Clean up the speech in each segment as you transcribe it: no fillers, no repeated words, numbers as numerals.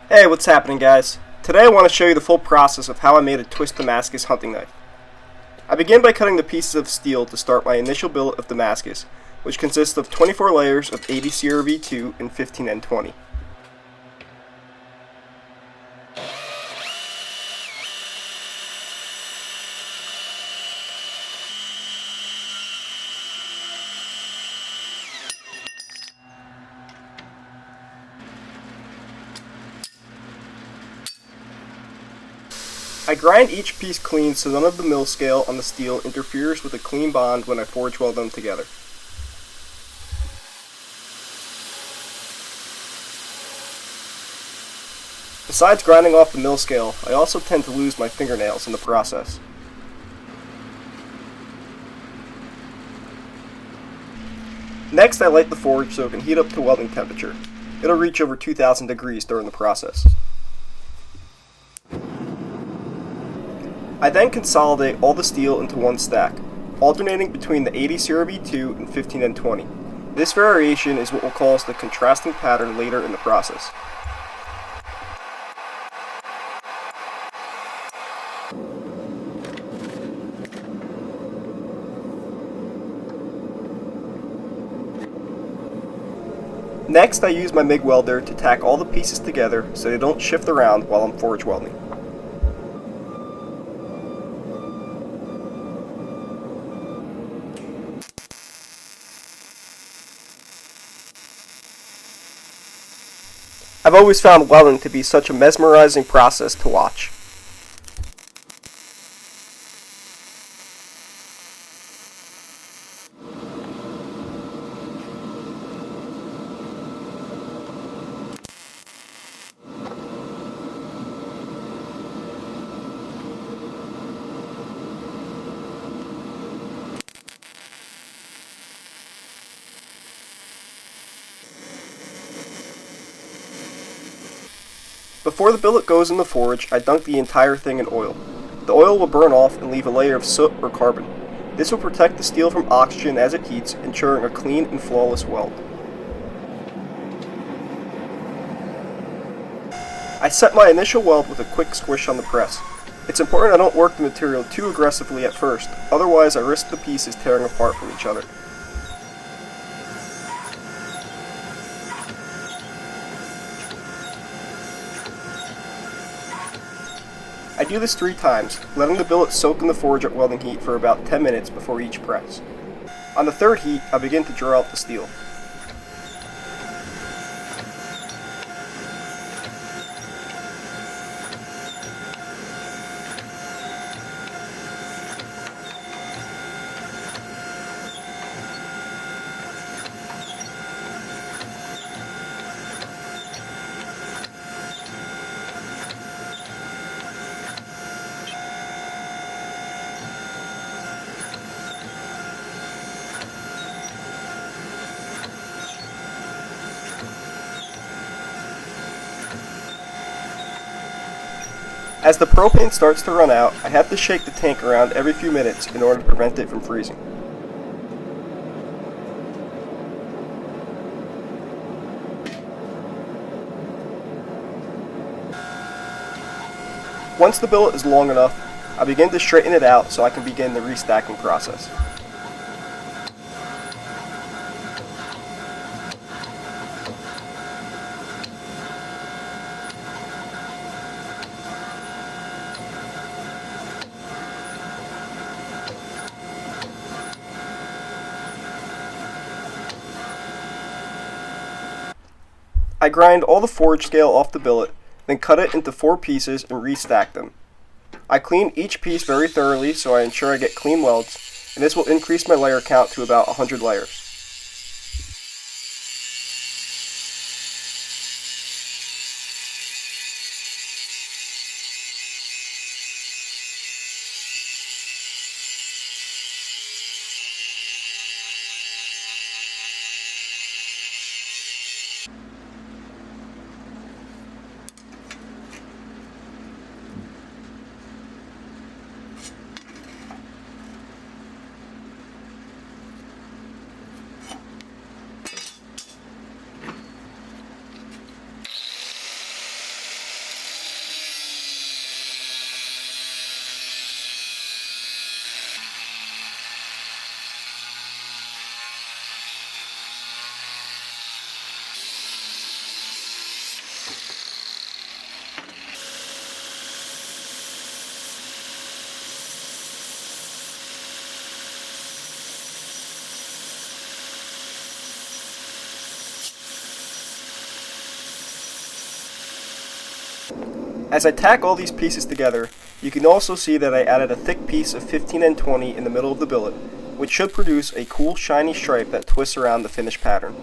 Hey, what's happening, guys? Today I want to show you the full process of how I made a twist Damascus hunting knife. I begin by cutting the pieces of steel to start my initial billet of Damascus, which consists of 24 layers of 80 CRV2 and 15N20. I grind each piece clean so none of the mill scale on the steel interferes with a clean bond when I forge weld them together. Besides grinding off the mill scale, I also tend to lose my fingernails in the process. Next, I light the forge so it can heat up to welding temperature. It'll reach over 2,000 degrees during the process. I then consolidate all the steel into one stack, alternating between the 80 CRV2 and 15N20. This variation is what will cause the contrasting pattern later in the process. Next, I use my MIG welder to tack all the pieces together so they don't shift around while I'm forge welding. I've always found welding to be such a mesmerizing process to watch. Before the billet goes in the forge, I dunk the entire thing in oil. The oil will burn off and leave a layer of soot or carbon. This will protect the steel from oxygen as it heats, ensuring a clean and flawless weld. I set my initial weld with a quick squish on the press. It's important I don't work the material too aggressively at first, otherwise I risk the pieces tearing apart from each other. I do this 3 times, letting the billet soak in the forge at welding heat for about 10 minutes before each press. On the 3rd heat, I begin to draw out the steel. As the propane starts to run out, I have to shake the tank around every few minutes in order to prevent it from freezing. Once the billet is long enough, I begin to straighten it out so I can begin the restacking process. I grind all the forge scale off the billet, then cut it into 4 pieces and restack them. I clean each piece very thoroughly so I ensure I get clean welds, and this will increase my layer count to about 100 layers. As I tack all these pieces together, you can also see that I added a thick piece of 15N20 in the middle of the billet, which should produce a cool shiny stripe that twists around the finished pattern.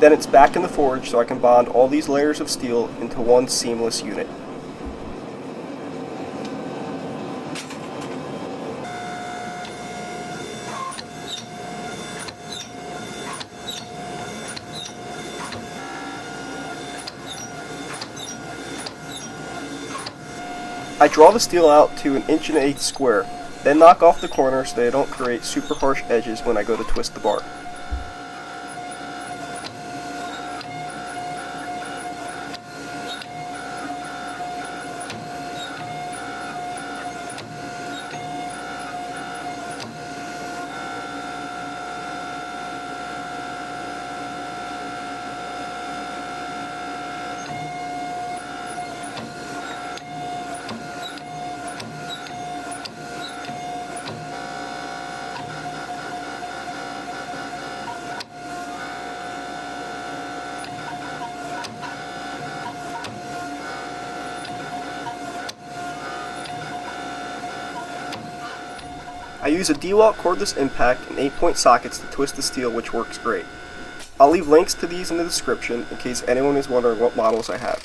Then it's back in the forge so I can bond all these layers of steel into one seamless unit. I draw the steel out to 1 1/8 inch square, then knock off the corners so they don't create super harsh edges when I go to twist the bar. I use a DeWalt cordless impact and 8-point sockets to twist the steel, which works great. I'll leave links to these in the description in case anyone is wondering what models I have.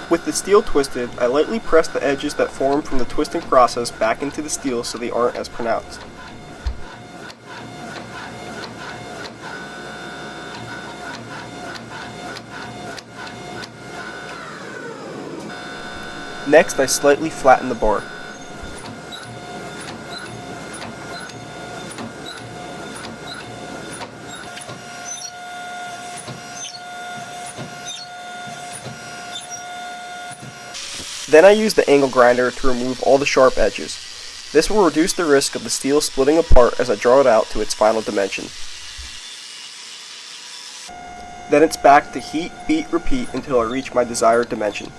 With the steel twisted, I lightly press the edges that form from the twisting process back into the steel so they aren't as pronounced. Next, I slightly flatten the bar. Then I use the angle grinder to remove all the sharp edges. This will reduce the risk of the steel splitting apart as I draw it out to its final dimension. Then it's back to heat, beat, repeat until I reach my desired dimension.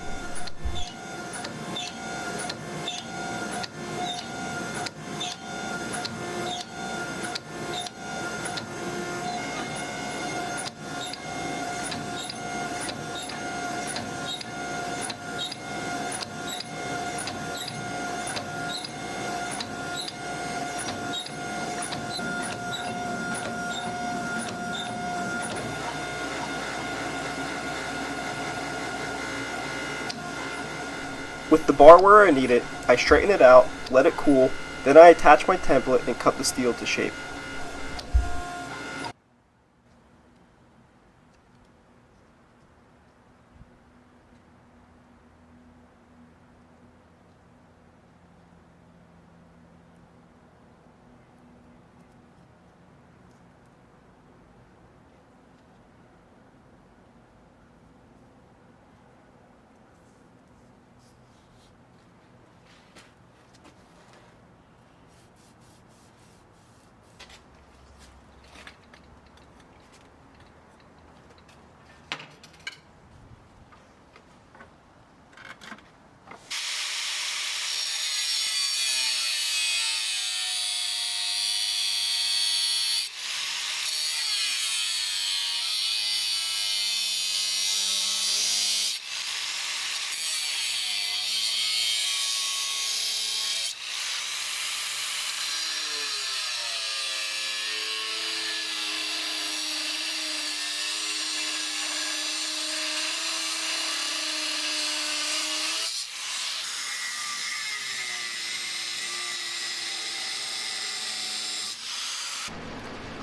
With the bar where I need it, I straighten it out, let it cool, then I attach my template and cut the steel to shape.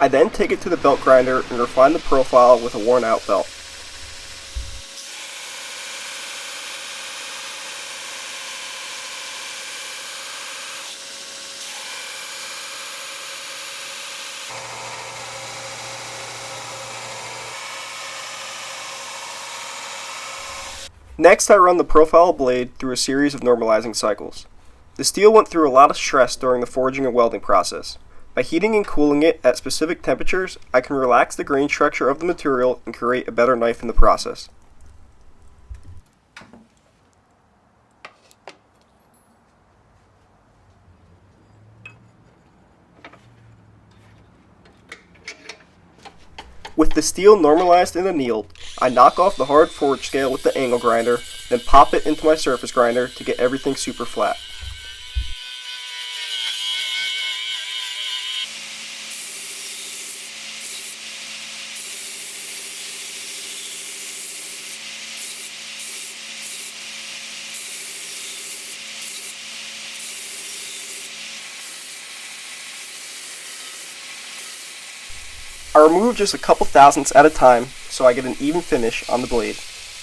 I then take it to the belt grinder and refine the profile with a worn out belt. Next, I run the profile blade through a series of normalizing cycles. The steel went through a lot of stress during the forging and welding process. By heating and cooling it at specific temperatures, I can relax the grain structure of the material and create a better knife in the process. With the steel normalized and annealed, I knock off the hard forge scale with the angle grinder, then pop it into my surface grinder to get everything super flat. I remove just a couple thousandths at a time so I get an even finish on the blade,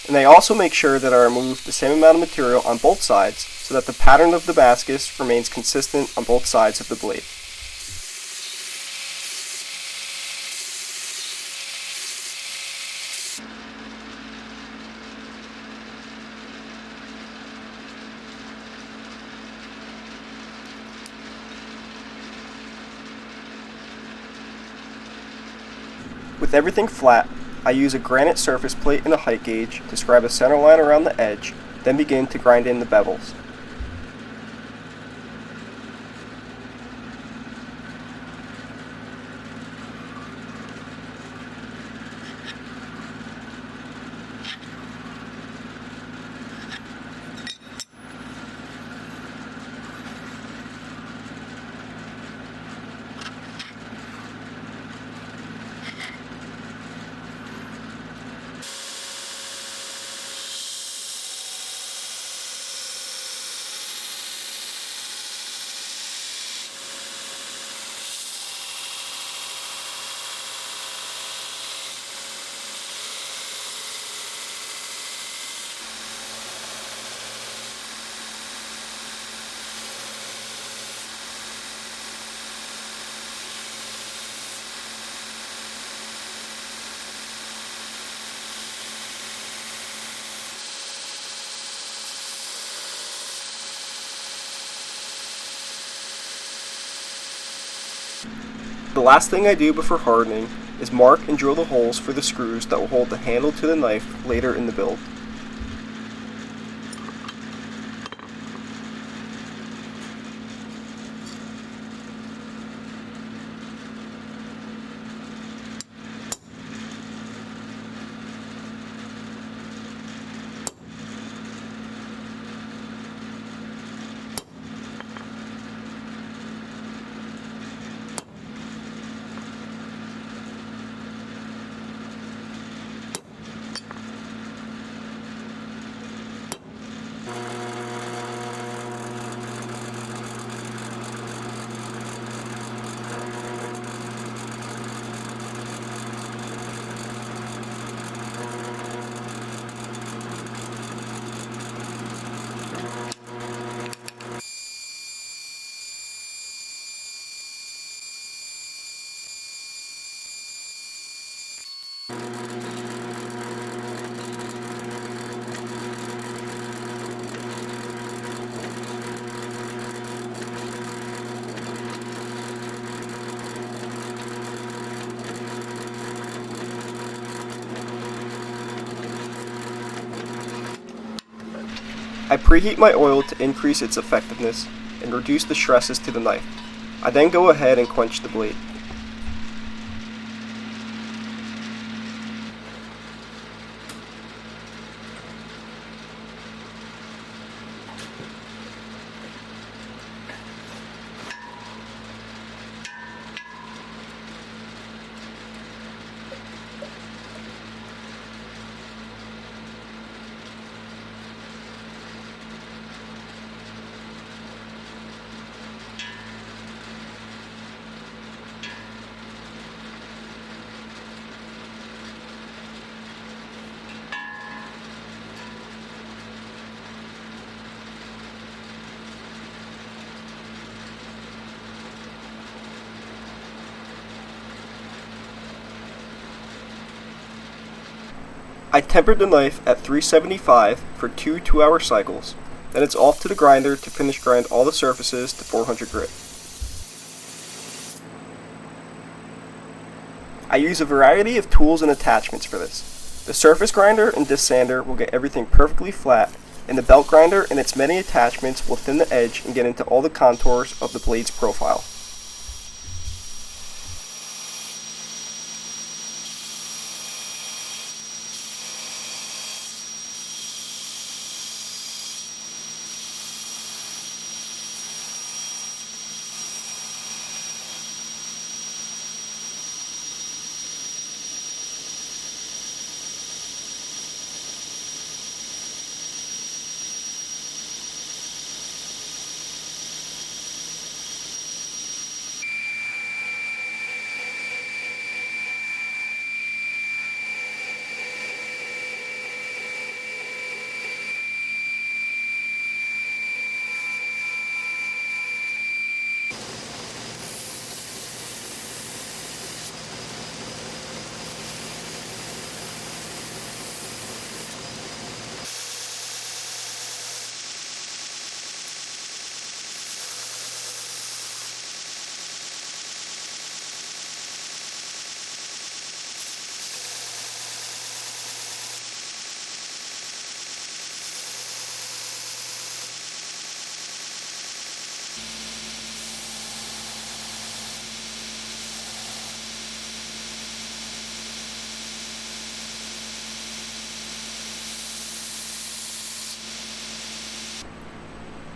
and I also make sure that I remove the same amount of material on both sides so that the pattern of Damascus remains consistent on both sides of the blade. With everything flat, I use a granite surface plate and a height gauge to scribe a center line around the edge, then begin to grind in the bevels. The last thing I do before hardening is mark and drill the holes for the screws that will hold the handle to the knife later in the build. I preheat my oil to increase its effectiveness and reduce the stresses to the knife. I then go ahead and quench the blade. I tempered the knife at 375 for 2 2-hour cycles, then it's off to the grinder to finish grind all the surfaces to 400 grit. I use a variety of tools and attachments for this. The surface grinder and disc sander will get everything perfectly flat, and the belt grinder and its many attachments will thin the edge and get into all the contours of the blade's profile.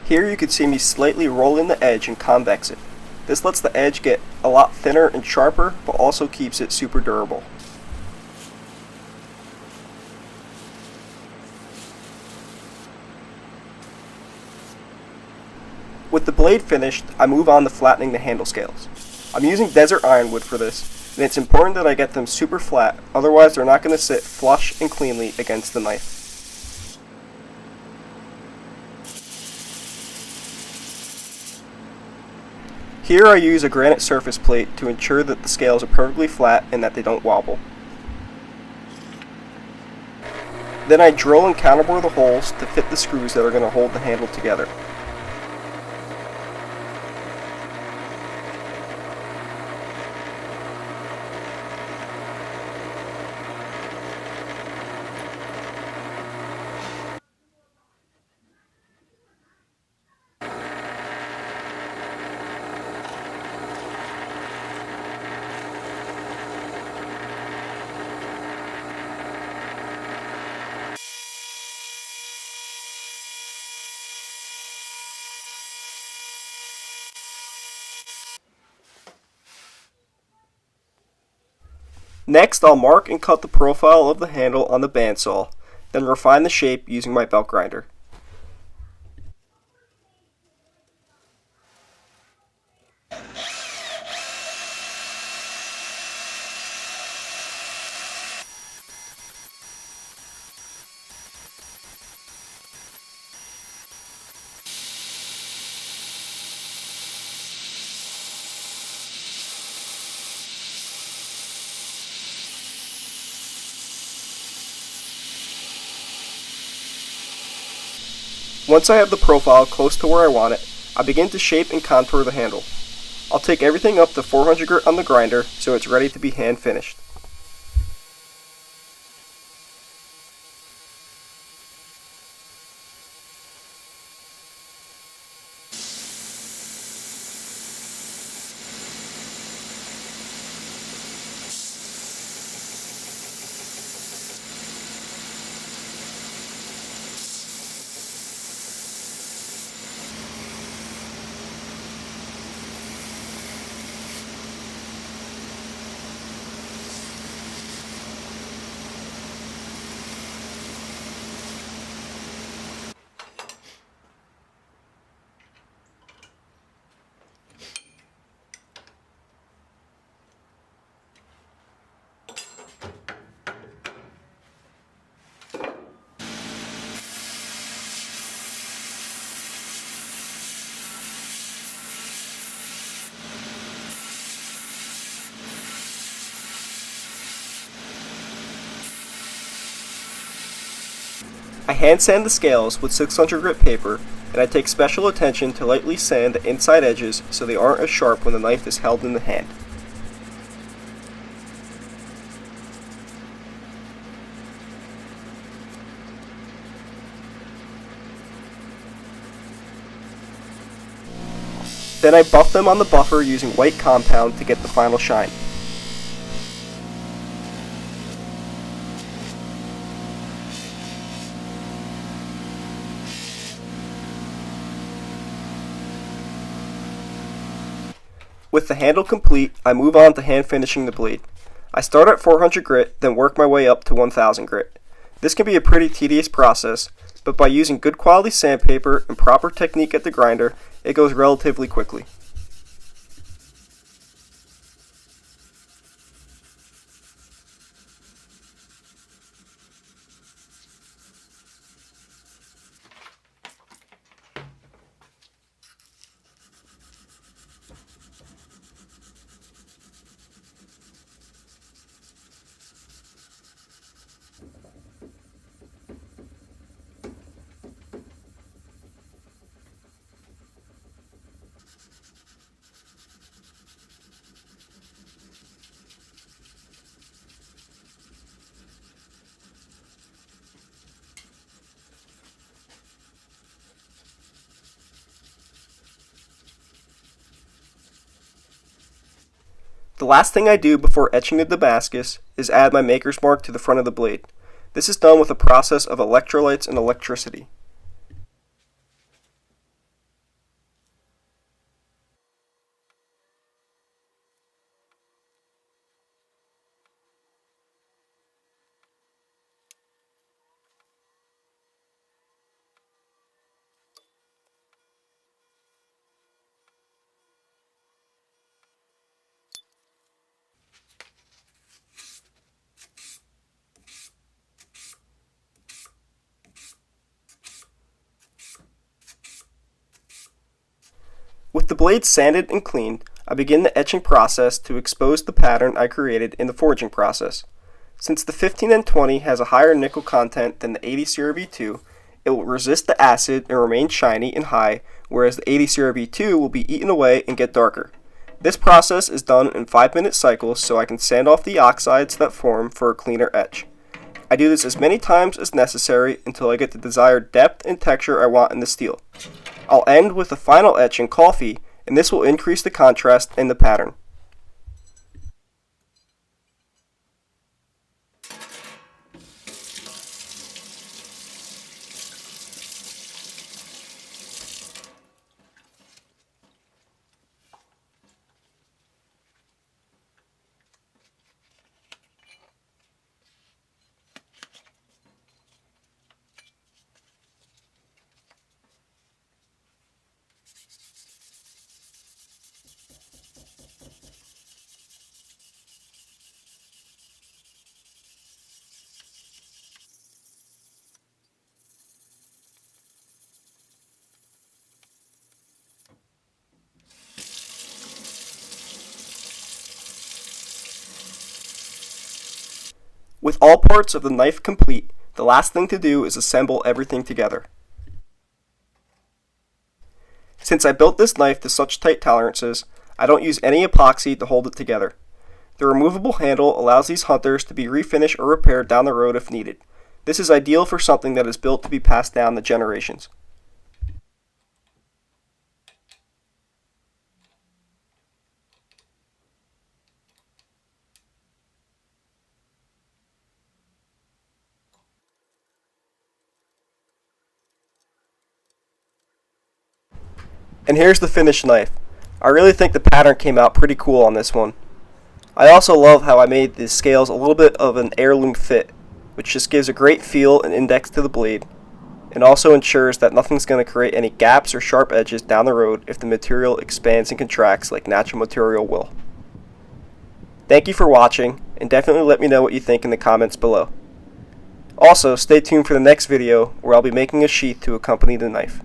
Here you can see me slightly roll in the edge and convex it. This lets the edge get a lot thinner and sharper, but also keeps it super durable. With the blade finished, I move on to flattening the handle scales. I'm using desert ironwood for this, and it's important that I get them super flat, otherwise they're not going to sit flush and cleanly against the knife. Here I use a granite surface plate to ensure that the scales are perfectly flat and that they don't wobble. Then I drill and counterbore the holes to fit the screws that are going to hold the handle together. Next, I'll mark and cut the profile of the handle on the bandsaw, then refine the shape using my belt grinder. Once I have the profile close to where I want it, I begin to shape and contour the handle. I'll take everything up to 400 grit on the grinder so it's ready to be hand finished. I hand sand the scales with 600 grit paper, and I take special attention to lightly sand the inside edges so they aren't as sharp when the knife is held in the hand. Then I buff them on the buffer using white compound to get the final shine. With the handle complete, I move on to hand finishing the blade. I start at 400 grit, then work my way up to 1000 grit. This can be a pretty tedious process, but by using good quality sandpaper and proper technique at the grinder, it goes relatively quickly. The last thing I do before etching the Damascus is add my maker's mark to the front of the blade. This is done with a process of electrolytes and electricity. With the blade sanded and cleaned, I begin the etching process to expose the pattern I created in the forging process. Since the 15N20 has a higher nickel content than the 80 CRB2, it will resist the acid and remain shiny and high, whereas the 80 CRB2 will be eaten away and get darker. This process is done in 5-minute cycles so I can sand off the oxides that form for a cleaner etch. I do this as many times as necessary until I get the desired depth and texture I want in the steel. I'll end with a final etch in coffee, and this will increase the contrast in the pattern. With all parts of the knife complete, the last thing to do is assemble everything together. Since I built this knife to such tight tolerances, I don't use any epoxy to hold it together. The removable handle allows these hunters to be refinished or repaired down the road if needed. This is ideal for something that is built to be passed down the generations. And here's the finished knife. I really think the pattern came out pretty cool on this one. I also love how I made the scales a little bit of an heirloom fit, which just gives a great feel and index to the blade, and also ensures that nothing's going to create any gaps or sharp edges down the road if the material expands and contracts like natural material will. Thank you for watching, and definitely let me know what you think in the comments below. Also, stay tuned for the next video where I'll be making a sheath to accompany the knife.